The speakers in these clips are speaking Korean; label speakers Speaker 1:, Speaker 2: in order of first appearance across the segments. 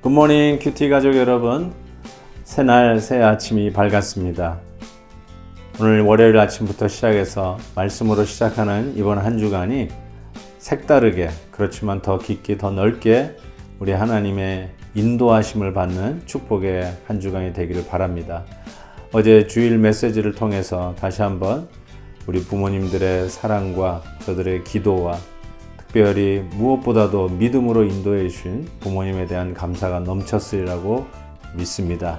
Speaker 1: 굿모닝 큐티 가족 여러분, 새날 새 아침이 밝았습니다. 오늘 월요일 아침부터 시작해서 말씀으로 시작하는 이번 한 주간이 색다르게, 그렇지만 더 깊게 더 넓게 우리 하나님의 인도하심을 받는 축복의 한 주간이 되기를 바랍니다. 어제 주일 메시지를 통해서 다시 한번 우리 부모님들의 사랑과 저들의 기도와 특별히 무엇보다도 믿음으로 인도해 주신 부모님에 대한 감사가 넘쳤으리라고 믿습니다.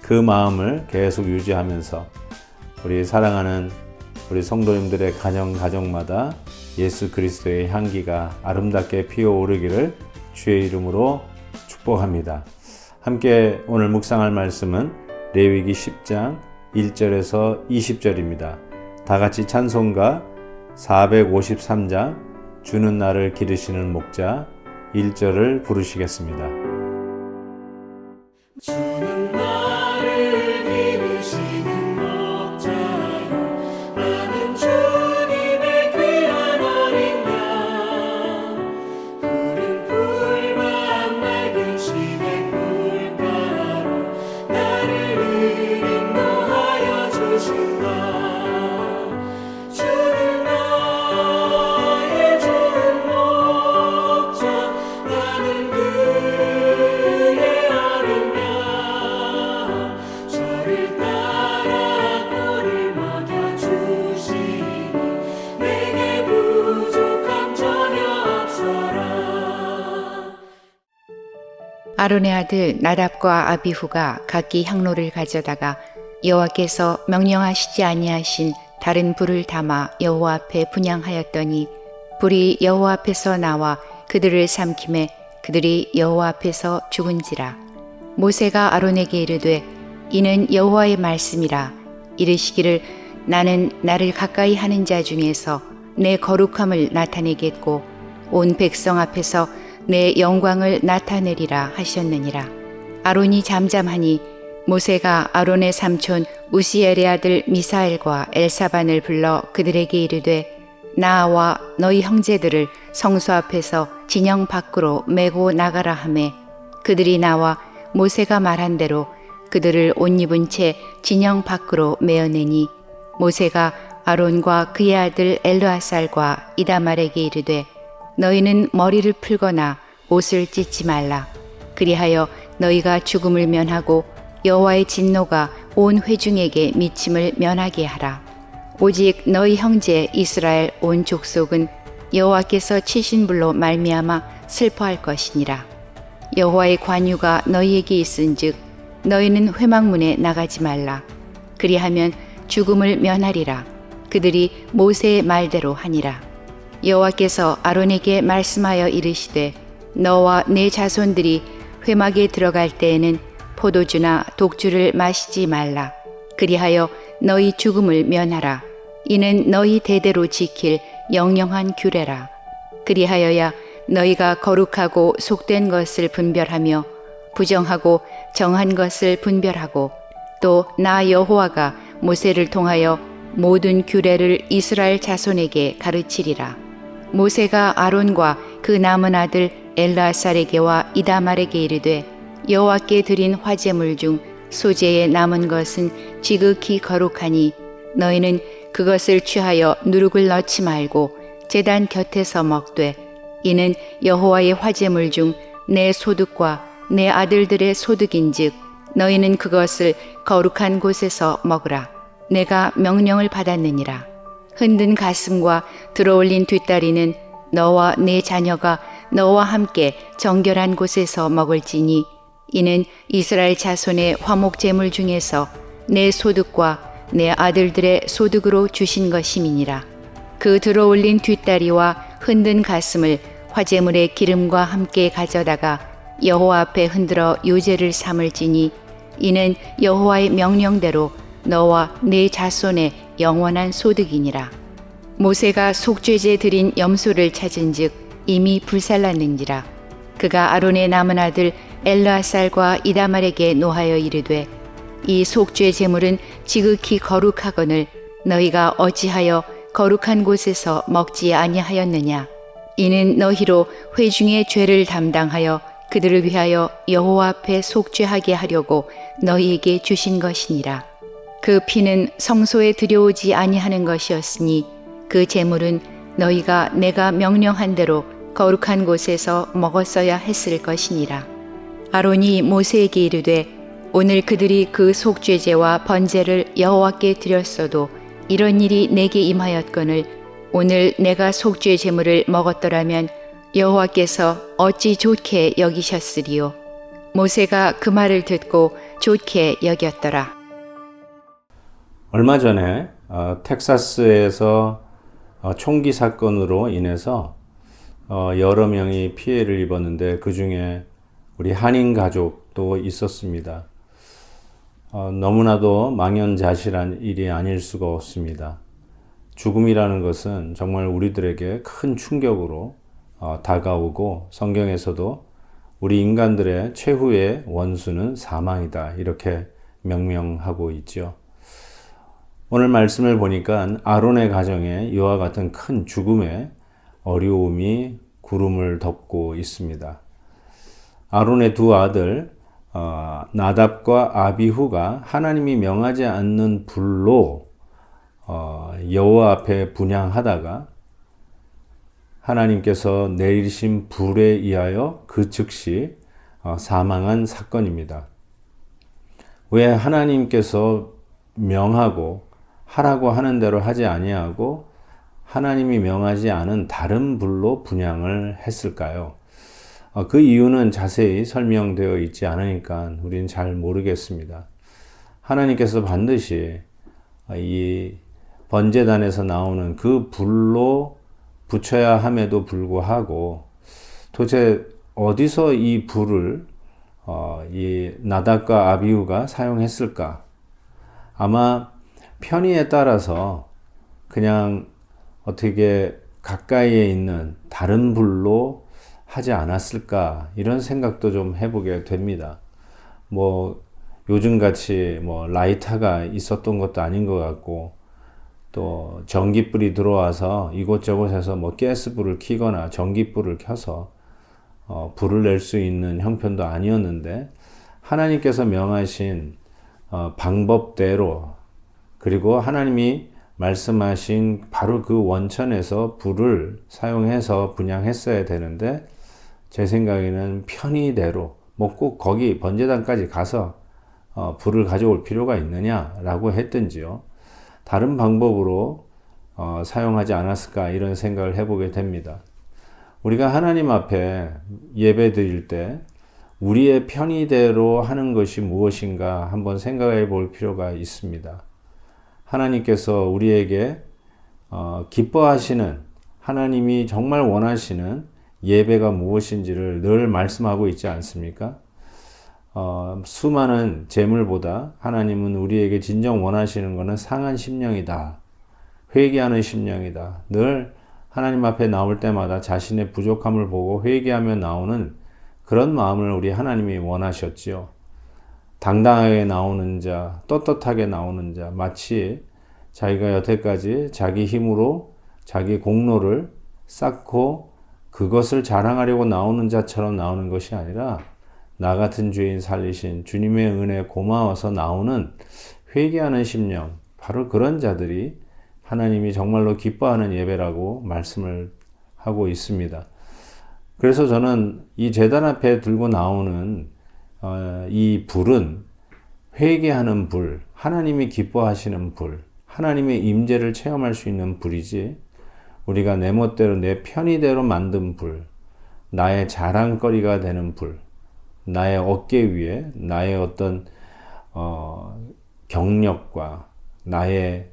Speaker 1: 그 마음을 계속 유지하면서 우리 사랑하는 우리 성도님들의 가정마다 예수 그리스도의 향기가 아름답게 피어오르기를 주의 이름으로 축복합니다. 함께 오늘 묵상할 말씀은 레위기 10장 1절에서 20절입니다. 다 같이 찬송가 453장 주는 나를 기르시는 목자 1절을 부르시겠습니다.
Speaker 2: 주는 나를 기르시는 목자요, 나는 주님의 귀한 어린 양. 푸른 풀밭 맑은 시냇 물가로 나를 인도하여 주신다. 주는 나의 좋은 목자, 나는 그의 어린 양. 저를 따라 꼴을 먹여주시니 내게 부족함 전혀 없어라.
Speaker 3: 아론의 아들 나답과 아비후가 각기 향로를 가져다가 여호와께서 명령하시지 아니하신 다른 불을 담아 여호와 앞에 분향하였더니 불이 여호와 앞에서 나와 그들을 삼키매 그들이 여호와 앞에서 죽은지라. 모세가 아론에게 이르되 이는 여호와의 말씀이라. 이르시기를 나는 나를 가까이 하는 자 중에서 내 거룩함을 나타내겠고 온 백성 앞에서 내 영광을 나타내리라 하셨느니라. 아론이 잠잠하니 모세가 아론의 삼촌 우시엘의 아들 미사엘과 엘사반을 불러 그들에게 이르되 나와 너희 형제들을 성소 앞에서 진영 밖으로 메고 나가라 하매 그들이 나와 모세가 말한 대로 그들을 옷 입은 채 진영 밖으로 메어내니 모세가 아론과 그의 아들 엘르아살과 이다말에게 이르되 너희는 머리를 풀거나 옷을 찢지 말라. 그리하여 너희가 죽음을 면하고 여호와의 진노가 온 회중에게 미침을 면하게 하라. 오직 너희 형제 이스라엘 온 족속은 여호와께서 치신 불로 말미암아 슬퍼할 것이니라. 여호와의 관유가 너희에게 있은즉 너희는 회막문에 나가지 말라. 그리하면 죽음을 면하리라. 그들이 모세의 말대로 하니라. 여호와께서 아론에게 말씀하여 이르시되 너와 네 자손들이 회막에 들어갈 때에는 포도주나 독주를 마시지 말라. 그리하여 너희 죽음을 면하라. 이는 너희 대대로 지킬 영영한 규례라. 그리하여야 너희가 거룩하고 속된 것을 분별하며 부정하고 정한 것을 분별하고 또 나 여호와가 모세를 통하여 모든 규례를 이스라엘 자손에게 가르치리라. 모세가 아론과 그 남은 아들 엘르아살에게와 이다말에게 이르되 여호와께 드린 화제물 중 소재에 남은 것은 지극히 거룩하니 너희는 그것을 취하여 누룩을 넣지 말고 제단 곁에서 먹되 이는 여호와의 화제물 중 내 소득과 내 아들들의 소득인즉 너희는 그것을 거룩한 곳에서 먹으라. 내가 명령을 받았느니라. 흔든 가슴과 들어올린 뒷다리는 너와 네 자녀가 너와 함께 정결한 곳에서 먹을지니 이는 이스라엘 자손의 화목 제물 중에서 내 소득과 내 아들들의 소득으로 주신 것임이니라. 그 들어올린 뒷다리와 흔든 가슴을 화제물의 기름과 함께 가져다가 여호와 앞에 흔들어 요제를 삼을지니 이는 여호와의 명령대로 너와 네 자손의 영원한 소득이니라. 모세가 속죄제 드린 염소를 찾은즉 이미 불살랐는지라. 그가 아론의 남은 아들 엘르아살과 이다말에게 노하여 이르되 이 속죄 제물은 지극히 거룩하거늘 너희가 어찌하여 거룩한 곳에서 먹지 아니하였느냐. 이는 너희로 회중의 죄를 담당하여 그들을 위하여 여호와 앞에 속죄하게 하려고 너희에게 주신 것이니라. 그 피는 성소에 들여오지 아니하는 것이었으니 그 제물은 너희가 내가 명령한 대로 거룩한 곳에서 먹었어야 했을 것이니라. 아론이 모세에게 이르되 오늘 그들이 그 속죄제와 번제를 여호와께 드렸어도 이런 일이 내게 임하였거늘 오늘 내가 속죄 제물을 먹었더라면 여호와께서 어찌 좋게 여기셨으리요. 모세가 그 말을 듣고 좋게 여겼더라.
Speaker 1: 얼마 전에 텍사스에서 총기 사건으로 인해서 여러 명이 피해를 입었는데 그 중에 우리 한인 가족도 있었습니다. 너무나도 망연자실한 일이 아닐 수가 없습니다. 죽음이라는 것은 정말 우리들에게 큰 충격으로 다가오고 성경에서도 우리 인간들의 최후의 원수는 사망이다 이렇게 명명하고 있죠. 오늘 말씀을 보니까 아론의 가정에 이와 같은 큰 죽음의 어려움이 구름을 덮고 있습니다. 아론의 두 아들 나답과 아비후가 하나님이 명하지 않는 불로 여호와 앞에 분향하다가 하나님께서 내리신 불에 의하여 그 즉시 사망한 사건입니다. 왜 하나님께서 명하고 하라고 하는 대로 하지 아니하고 하나님이 명하지 않은 다른 불로 분향을 했을까요? 그 이유는 자세히 설명되어 있지 않으니까 우리는 잘 모르겠습니다. 하나님께서 반드시 이 번제단에서 나오는 그 불로 붙여야 함에도 불구하고 도대체 어디서 이 불을 이 나답과 아비후가 사용했을까? 아마 편의에 따라서 그냥 어떻게 가까이에 있는 다른 불로 하지 않았을까 이런 생각도 좀 해보게 됩니다. 뭐 요즘같이 뭐 라이터가 있었던 것도 아닌 것 같고 또 전기불이 들어와서 이곳저곳에서 뭐 가스불을 켜거나 전기불을 켜서 불을 낼 수 있는 형편도 아니었는데 하나님께서 명하신 방법대로 그리고 하나님이 말씀하신 바로 그 원천에서 불을 사용해서 분향했어야 되는데 제 생각에는 편의대로 뭐 꼭 거기 번제단까지 가서 불을 가져올 필요가 있느냐라고 했든지요. 다른 방법으로 사용하지 않았을까 이런 생각을 해보게 됩니다. 우리가 하나님 앞에 예배 드릴 때 우리의 편의대로 하는 것이 무엇인가 한번 생각해 볼 필요가 있습니다. 하나님께서 우리에게 기뻐하시는 하나님이 정말 원하시는 예배가 무엇인지를 늘 말씀하고 있지 않습니까? 수많은 재물보다 하나님은 우리에게 진정 원하시는 것은 상한 심령이다. 회개하는 심령이다. 늘 하나님 앞에 나올 때마다 자신의 부족함을 보고 회개하며 나오는 그런 마음을 우리 하나님이 원하셨지요. 당당하게 나오는 자, 떳떳하게 나오는 자, 마치 자기가 여태까지 자기 힘으로 자기 공로를 쌓고 그것을 자랑하려고 나오는 자처럼 나오는 것이 아니라 나 같은 죄인 살리신 주님의 은혜에 고마워서 나오는 회개하는 심령, 바로 그런 자들이 하나님이 정말로 기뻐하는 예배라고 말씀을 하고 있습니다. 그래서 저는 이 제단 앞에 들고 나오는 이 불은 회개하는 불, 하나님이 기뻐하시는 불, 하나님의 임재를 체험할 수 있는 불이지 우리가 내 멋대로 내 편의대로 만든 불, 나의 자랑거리가 되는 불, 나의 어깨 위에 나의 어떤 경력과 나의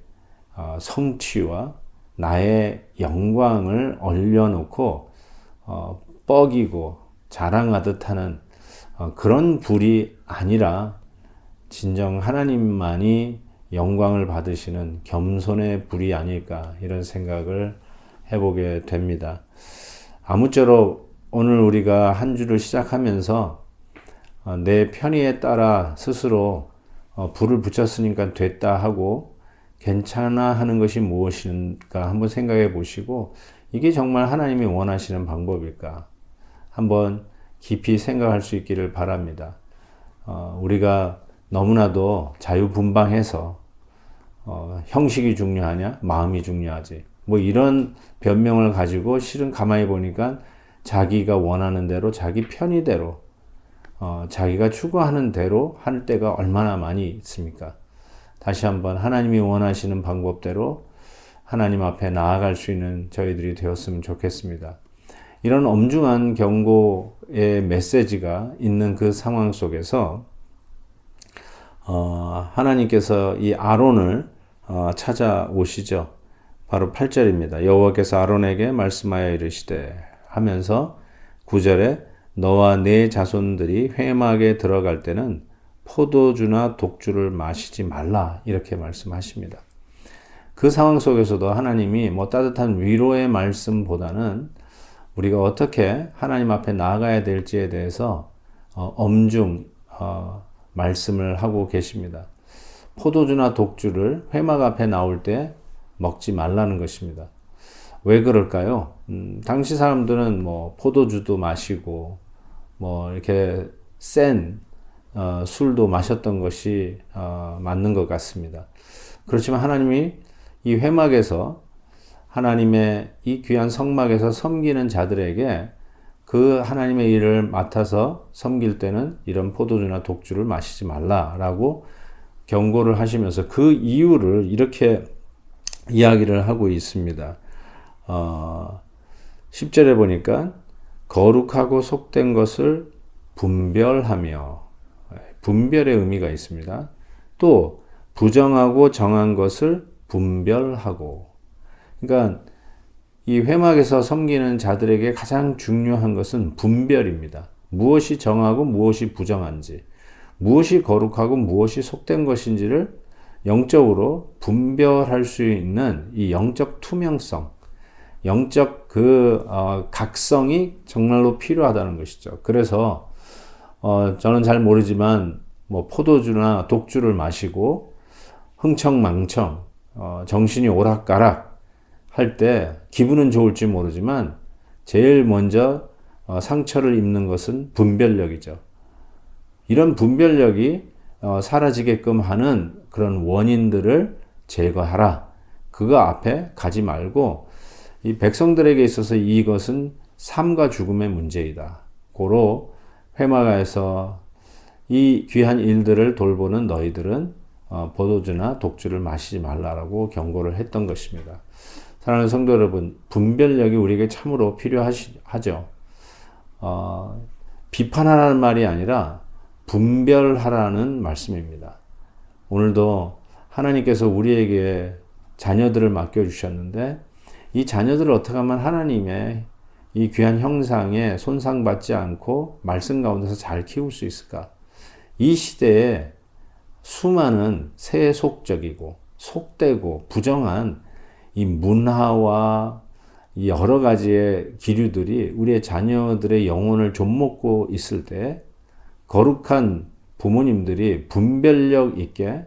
Speaker 1: 성취와 나의 영광을 올려놓고 뻐기고 자랑하듯 하는 그런 불이 아니라 진정 하나님만이 영광을 받으시는 겸손의 불이 아닐까 이런 생각을 해보게 됩니다. 아무쪼록 오늘 우리가 한 주를 시작하면서 내 편의에 따라 스스로 불을 붙였으니까 됐다 하고 괜찮아 하는 것이 무엇인가 한번 생각해 보시고 이게 정말 하나님이 원하시는 방법일까 한번 깊이 생각할 수 있기를 바랍니다. 우리가 너무나도 자유분방해서 형식이 중요하냐 마음이 중요하지 뭐 이런 변명을 가지고 실은 가만히 보니까 자기가 원하는 대로 자기 편의대로 자기가 추구하는 대로 할 때가 얼마나 많이 있습니까? 다시 한번 하나님이 원하시는 방법대로 하나님 앞에 나아갈 수 있는 저희들이 되었으면 좋겠습니다. 이런 엄중한 경고의 메시지가 있는 그 상황 속에서 하나님께서 이 아론을 찾아오시죠. 바로 8절입니다. 여호와께서 아론에게 말씀하여 이르시되 하면서 9절에 너와 네 자손들이 회막에 들어갈 때는 포도주나 독주를 마시지 말라 이렇게 말씀하십니다. 그 상황 속에서도 하나님이 뭐 따뜻한 위로의 말씀보다는 우리가 어떻게 하나님 앞에 나아가야 될지에 대해서 엄중 말씀을 하고 계십니다. 포도주나 독주를 회막 앞에 나올 때 먹지 말라는 것입니다. 왜 그럴까요? 당시 사람들은 뭐 포도주도 마시고 뭐 이렇게 센 술도 마셨던 것이 맞는 것 같습니다. 그렇지만 하나님이 이 회막에서 하나님의 이 귀한 성막에서 섬기는 자들에게 그 하나님의 일을 맡아서 섬길 때는 이런 포도주나 독주를 마시지 말라라고 경고를 하시면서 그 이유를 이렇게 이야기를 하고 있습니다. 10절에 보니까 거룩하고 속된 것을 분별하며 분별의 의미가 있습니다. 또 부정하고 정한 것을 분별하고 그러니까 이 회막에서 섬기는 자들에게 가장 중요한 것은 분별입니다. 무엇이 정하고 무엇이 부정한지 무엇이 거룩하고 무엇이 속된 것인지를 영적으로 분별할 수 있는 이 영적 투명성 영적 각성이 정말로 필요하다는 것이죠. 그래서 저는 잘 모르지만 뭐 포도주나 독주를 마시고 흥청망청 정신이 오락가락 할 때 기분은 좋을지 모르지만 제일 먼저 상처를 입는 것은 분별력이죠. 이런 분별력이 사라지게끔 하는 그런 원인들을 제거하라. 그거 앞에 가지 말고 이 백성들에게 있어서 이것은 삶과 죽음의 문제이다. 고로 회막에서 이 귀한 일들을 돌보는 너희들은 포도주나 독주를 마시지 말라라고 경고를 했던 것입니다. 사랑하는 성도 여러분, 분별력이 우리에게 참으로 필요하죠. 비판하라는 말이 아니라 분별하라는 말씀입니다. 오늘도 하나님께서 우리에게 자녀들을 맡겨주셨는데 이 자녀들을 어떻게 하면 하나님의 이 귀한 형상에 손상받지 않고 말씀 가운데서 잘 키울 수 있을까? 이 시대에 수많은 세속적이고 속되고 부정한 이 문화와 여러 가지의 기류들이 우리의 자녀들의 영혼을 좀먹고 있을 때 거룩한 부모님들이 분별력 있게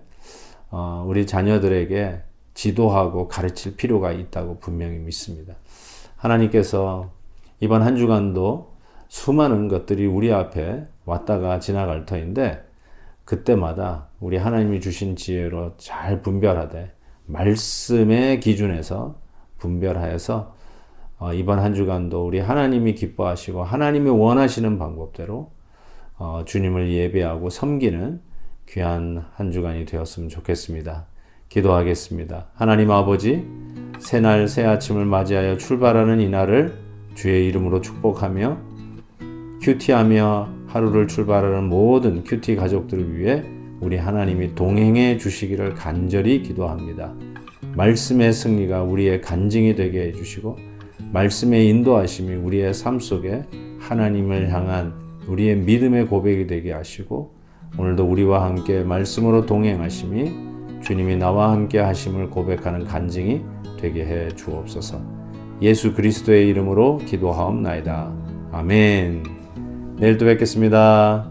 Speaker 1: 우리 자녀들에게 지도하고 가르칠 필요가 있다고 분명히 믿습니다. 하나님께서 이번 한 주간도 수많은 것들이 우리 앞에 왔다가 지나갈 터인데 그때마다 우리 하나님이 주신 지혜로 잘 분별하되 말씀의 기준에서 분별하여서 이번 한 주간도 우리 하나님이 기뻐하시고 하나님이 원하시는 방법대로 주님을 예배하고 섬기는 귀한 한 주간이 되었으면 좋겠습니다. 기도하겠습니다. 하나님 아버지, 새날 새 아침을 맞이하여 출발하는 이날을 주의 이름으로 축복하며 큐티하며 하루를 출발하는 모든 큐티 가족들을 위해 우리 하나님이 동행해 주시기를 간절히 기도합니다. 말씀의 승리가 우리의 간증이 되게 해주시고 말씀의 인도하심이 우리의 삶 속에 하나님을 향한 우리의 믿음의 고백이 되게 하시고 오늘도 우리와 함께 말씀으로 동행하심이 주님이 나와 함께 하심을 고백하는 간증이 되게 해 주옵소서. 예수 그리스도의 이름으로 기도하옵나이다. 아멘. 내일 또 뵙겠습니다.